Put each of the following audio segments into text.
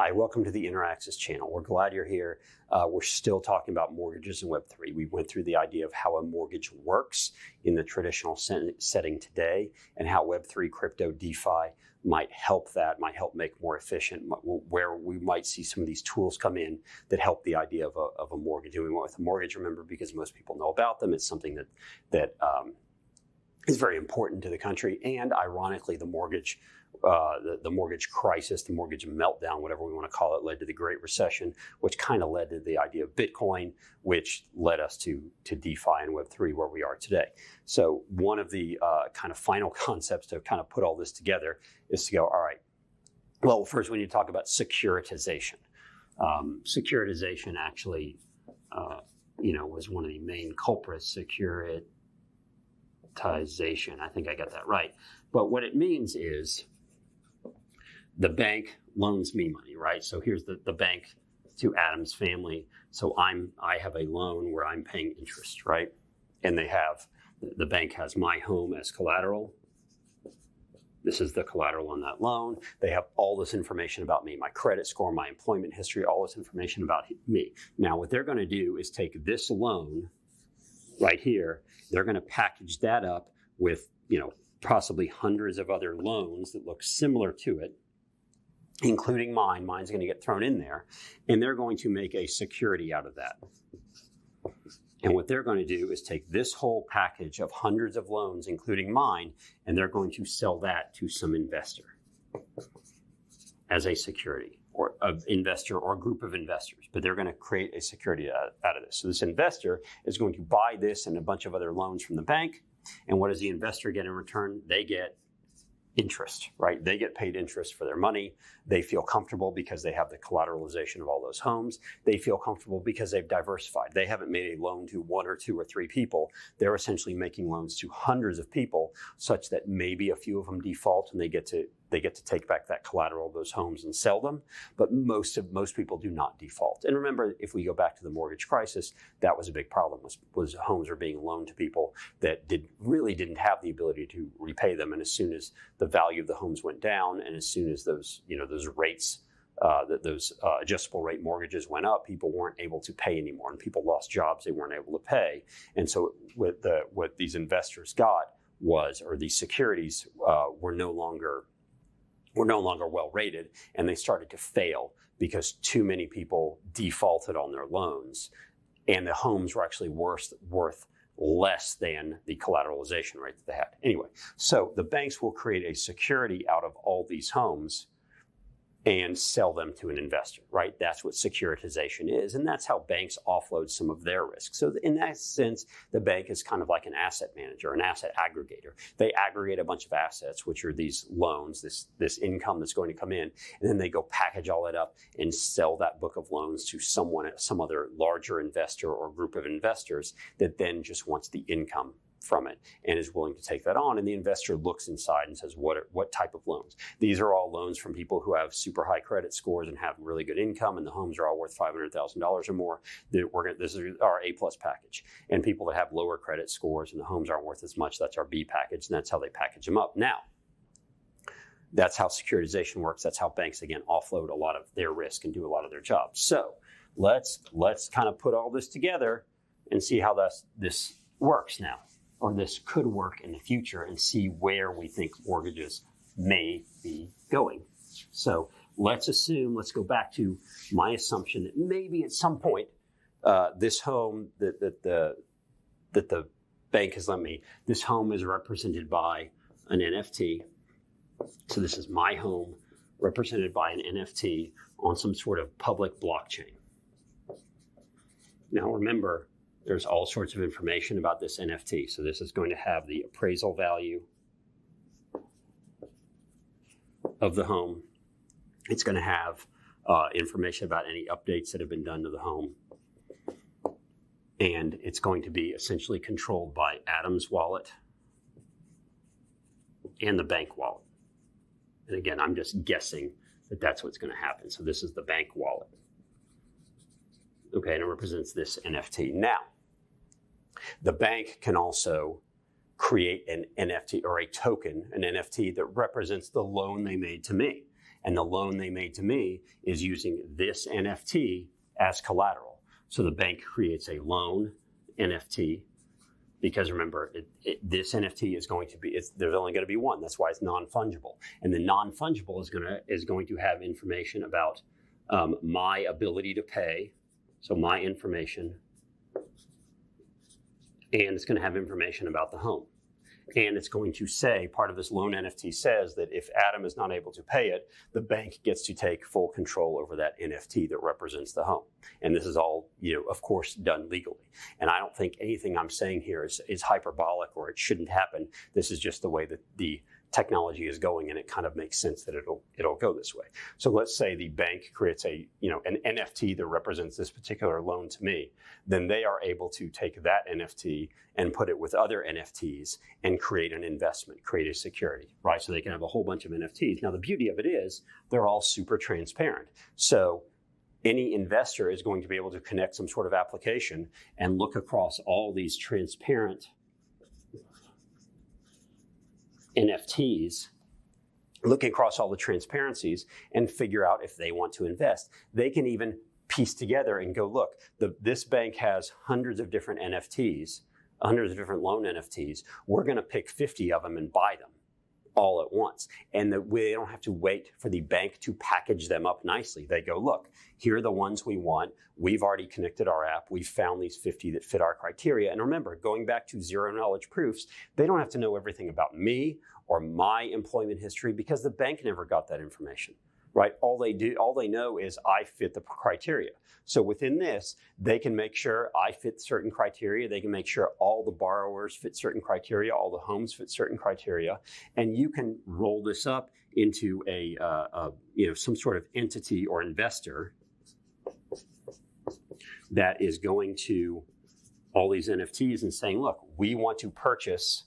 Hi, welcome to the Interaxis channel. We're glad you're here. We're still talking about mortgages in Web3. We went through the idea of how a mortgage works in the traditional setting today and how Web3 crypto DeFi might help make more efficient, where we might see some of these tools come in that help the idea of a mortgage. And we went with a mortgage, remember, because most people know about them. It's something that is very important to the country. And ironically, the mortgage crisis, the mortgage meltdown, whatever we want to call it, led to the Great Recession, which kind of led to the idea of Bitcoin, which led us to DeFi and Web3, where we are today. So one of the kind of final concepts to kind of put all this together is to go, all right, well, first we need to talk about securitization. Securitization actually, was one of the main culprits. Securitization, I think I got that right. But what it means is the bank loans me money, right? So here's the bank to Adam's family. So I have a loan where I'm paying interest, right? And the bank has my home as collateral. This is the collateral on that loan. They have all this information about me, my credit score, my employment history, all this information about me. Now, what they're going to do is take this loan right here. They're going to package that up with, possibly hundreds of other loans that look similar to it, including mine. Mine's going to get thrown in there, and they're going to make a security out of that. And what they're going to do is take this whole package of hundreds of loans, including mine, and they're going to sell that to some investor as a security, or an investor or a group of investors. But they're going to create a security out of this. So this investor is going to buy this and a bunch of other loans from the bank. And what does the investor get in return? They get interest, right? They get paid interest for their money. They feel comfortable because they have the collateralization of all those homes. They feel comfortable because they've diversified. They haven't made a loan to one or two or three people. They're essentially making loans to hundreds of people, such that maybe a few of them default and they get to take back that collateral of those homes and sell them. But most people do not default. And remember, if we go back to the mortgage crisis, that was a big problem, was homes were being loaned to people that really didn't have the ability to repay them. And as soon as the value of the homes went down, and as soon as those rates, those adjustable rate mortgages went up, people weren't able to pay anymore, and people lost jobs they weren't able to pay. And so what these investors got or these securities were no longer well rated, and they started to fail because too many people defaulted on their loans, and the homes were actually worth less than the collateralization rate that they had. Anyway, so the banks will create a security out of all these homes and sell them to an investor, right? That's what securitization is, and that's how banks offload some of their risk. So in that sense, the bank is kind of like an asset manager, an asset aggregator. They aggregate a bunch of assets, which are these loans, this income that's going to come in, and then they go package all that up and sell that book of loans to some other larger investor or group of investors that then just wants the income from it and is willing to take that on. And the investor looks inside and says, what type of loans? These are all loans from people who have super high credit scores and have really good income, and the homes are all worth $500,000 or more. This is our A+ package. And people that have lower credit scores and the homes aren't worth as much, that's our B package, and that's how they package them up. Now, that's how securitization works. That's how banks, again, offload a lot of their risk and do a lot of their jobs. So let's kind of put all this together and see how this works now, or this could work in the future, and see where we think mortgages may be going. So let's go back to my assumption that maybe at some point, this home that the bank has lent me, this home is represented by an NFT. So this is my home represented by an NFT on some sort of public blockchain. Now remember, there's all sorts of information about this NFT. So this is going to have the appraisal value of the home. It's going to have information about any updates that have been done to the home. And it's going to be essentially controlled by Adam's wallet and the bank wallet. And again, I'm just guessing that that's what's going to happen. So this is the bank wallet. Okay, and it represents this NFT. Now, the bank can also create an NFT or a token, an NFT that represents the loan they made to me. and the loan they made to me is using this NFT as collateral. So the bank creates a loan NFT, because remember, this NFT is going to be, there's only going to be one. That's why it's non-fungible. And the non-fungible is going to have information about my ability to pay, so my information, and it's going to have information about the home. And it's going to say, part of this loan NFT says that if Adam is not able to pay it, the bank gets to take full control over that NFT that represents the home. And this is all, of course, done legally. And I don't think anything I'm saying here is hyperbolic or it shouldn't happen. This is just the way that the technology is going, and it kind of makes sense that it'll go this way. So let's say the bank creates an NFT that represents this particular loan to me. Then they are able to take that NFT and put it with other NFTs and create an investment, create a security, right? So they can have a whole bunch of NFTs. Now, the beauty of it is they're all super transparent. So any investor is going to be able to connect some sort of application and look across all these transparent NFTs, looking across all the transparencies and figure out if they want to invest. They can even piece together and go, look, this bank has hundreds of different NFTs, hundreds of different loan NFTs. We're going to pick 50 of them and buy them all at once. And they don't have to wait for the bank to package them up nicely. They go, look, here are the ones we want. We've already connected our app. We've found these 50 that fit our criteria. And remember, going back to zero knowledge proofs, they don't have to know everything about me or my employment history because the bank never got that information, right? All they know is I fit the criteria. So within this, they can make sure I fit certain criteria. They can make sure all the borrowers fit certain criteria, all the homes fit certain criteria, and you can roll this up into some sort of entity or investor that is going to all these NFTs and saying, look, we want to purchase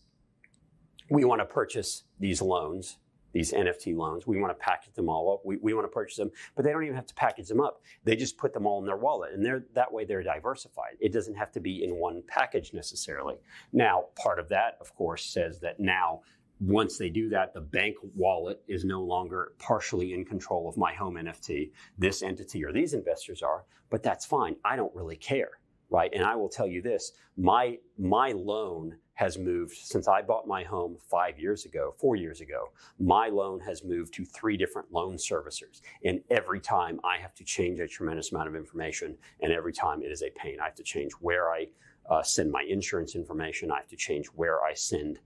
these loans, these NFT loans. We want to package them all up. We want to purchase them, but they don't even have to package them up. They just put them all in their wallet, and that way they're diversified. It doesn't have to be in one package necessarily. Now, part of that, of course, says that now, once they do that, the bank wallet is no longer partially in control of my home NFT. This entity or these investors are, but that's fine. I don't really care, right? And I will tell you this, my loan has moved since I bought my home 4 years ago. My loan has moved to 3 different loan servicers. And every time I have to change a tremendous amount of information, and every time it is a pain. I have to change where I send my insurance information. I have to change where I send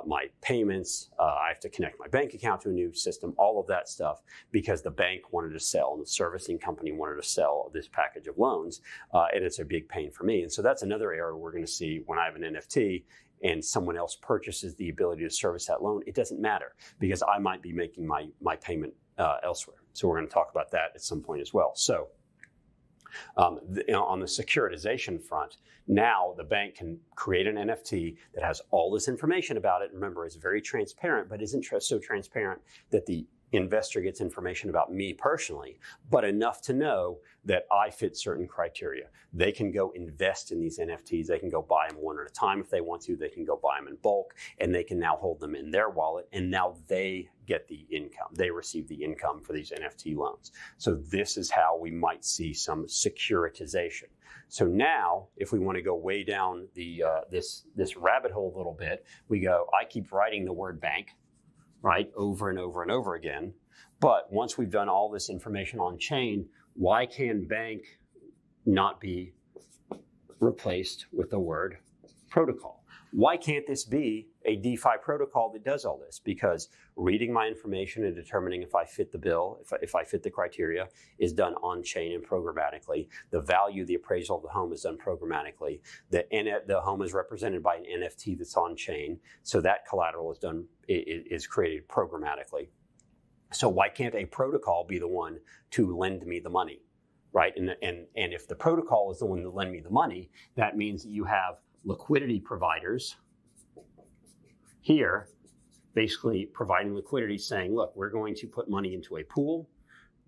my payments. I have to connect my bank account to a new system, all of that stuff, because the bank wanted to sell and the servicing company wanted to sell this package of loans. And it's a big pain for me. And so that's another area we're going to see when I have an NFT and someone else purchases the ability to service that loan. It doesn't matter because I might be making my payment elsewhere. So we're going to talk about that at some point as well. So on the securitization front, now the bank can create an NFT that has all this information about it. Remember, it's very transparent, but isn't so transparent that the investor gets information about me personally, but enough to know that I fit certain criteria. They can go invest in these NFTs. They can go buy them one at a time if they want to. They can go buy them in bulk, and they can now hold them in their wallet, and now they get the income. They receive the income for these NFT loans. So this is how we might see some securitization. So now, if we want to go way down the this rabbit hole a little bit, we go, I keep writing the word bank, right, over and over and over again. But once we've done all this information on chain, why can bank not be replaced with the word protocol? Why can't this be a DeFi protocol that does all this? Because reading my information and determining if I fit the bill, if I fit the criteria, is done on chain and programmatically. The value, the appraisal of the home is done programmatically. The home is represented by an NFT that's on chain. So that collateral is created programmatically. So why can't a protocol be the one to lend me the money, right? And if the protocol is the one to lend me the money, that means that you have liquidity providers here basically providing liquidity, saying, look, we're going to put money into a pool.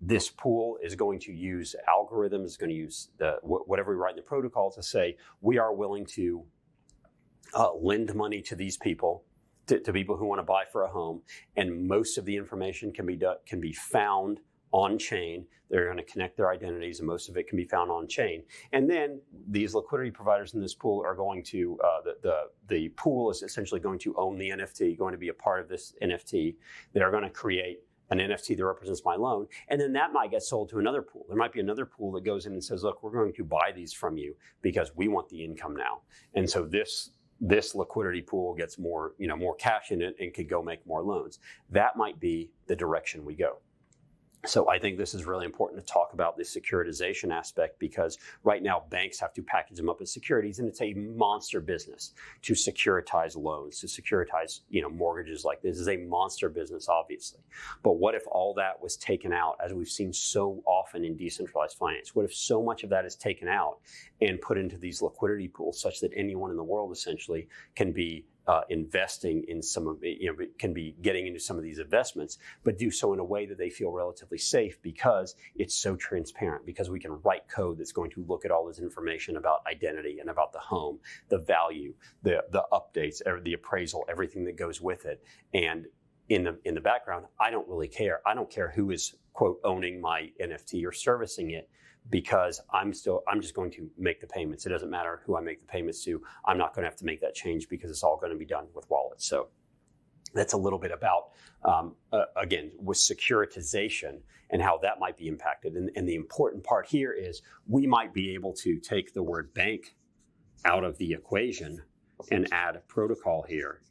This pool is going to use algorithms, is going to use whatever we write in the protocol to say, we are willing to lend money to these people to people who want to buy for a home, and most of the information can be found on chain. They're going to connect their identities, and most of it can be found on chain. And then these liquidity providers in this pool are going to the pool is essentially going to own the NFT, going to be a part of this NFT. They're going to create an NFT that represents my loan, and then that might get sold to another pool. There might be another pool that goes in and says, look, we're going to buy these from you because we want the income now. And so this liquidity pool gets more cash in it and could go make more loans. That might be the direction we go. So I think this is really important to talk about the securitization aspect, because right now banks have to package them up as securities, and it's a monster business to securitize loans, to securitize mortgages like this. Is a monster business, obviously. But what if all that was taken out, as we've seen so often in decentralized finance? What if so much of that is taken out and put into these liquidity pools, such that anyone in the world essentially can be investing in some of can be getting into some of these investments, but do so in a way that they feel relatively safe, because it's so transparent, because we can write code that's going to look at all this information about identity and about the home, the value, the updates, the appraisal, everything that goes with it. And in the background, I don't really care. I don't care who is, quote, owning my NFT or servicing it, because I'm just going to make the payments. It doesn't matter who I make the payments to. I'm not going to have to make that change, because it's all going to be done with wallets. So that's a little bit about, again, with securitization and how that might be impacted. And the important part here is we might be able to take the word bank out of the equation and add a protocol here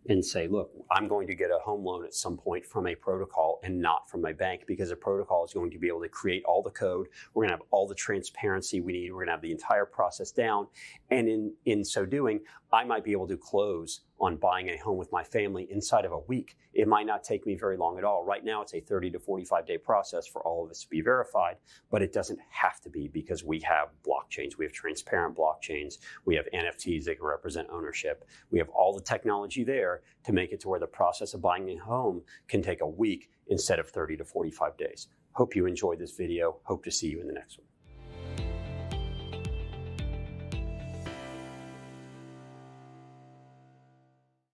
and say, look, I'm going to get a home loan at some point from a protocol and not from my bank, because a protocol is going to be able to create all the code. We're going to have all the transparency we need. We're going to have the entire process down. And in so doing, I might be able to close on buying a home with my family inside of a week. It might not take me very long at all. Right now, it's a 30 to 45 day process for all of this to be verified, but it doesn't have to be, because we have blockchains. We have transparent blockchains. We have NFTs that can represent ownership. We have all the technology there to make it to where the process of buying a home can take a week instead of 30 to 45 days. Hope you enjoyed this video. Hope to see you in the next one.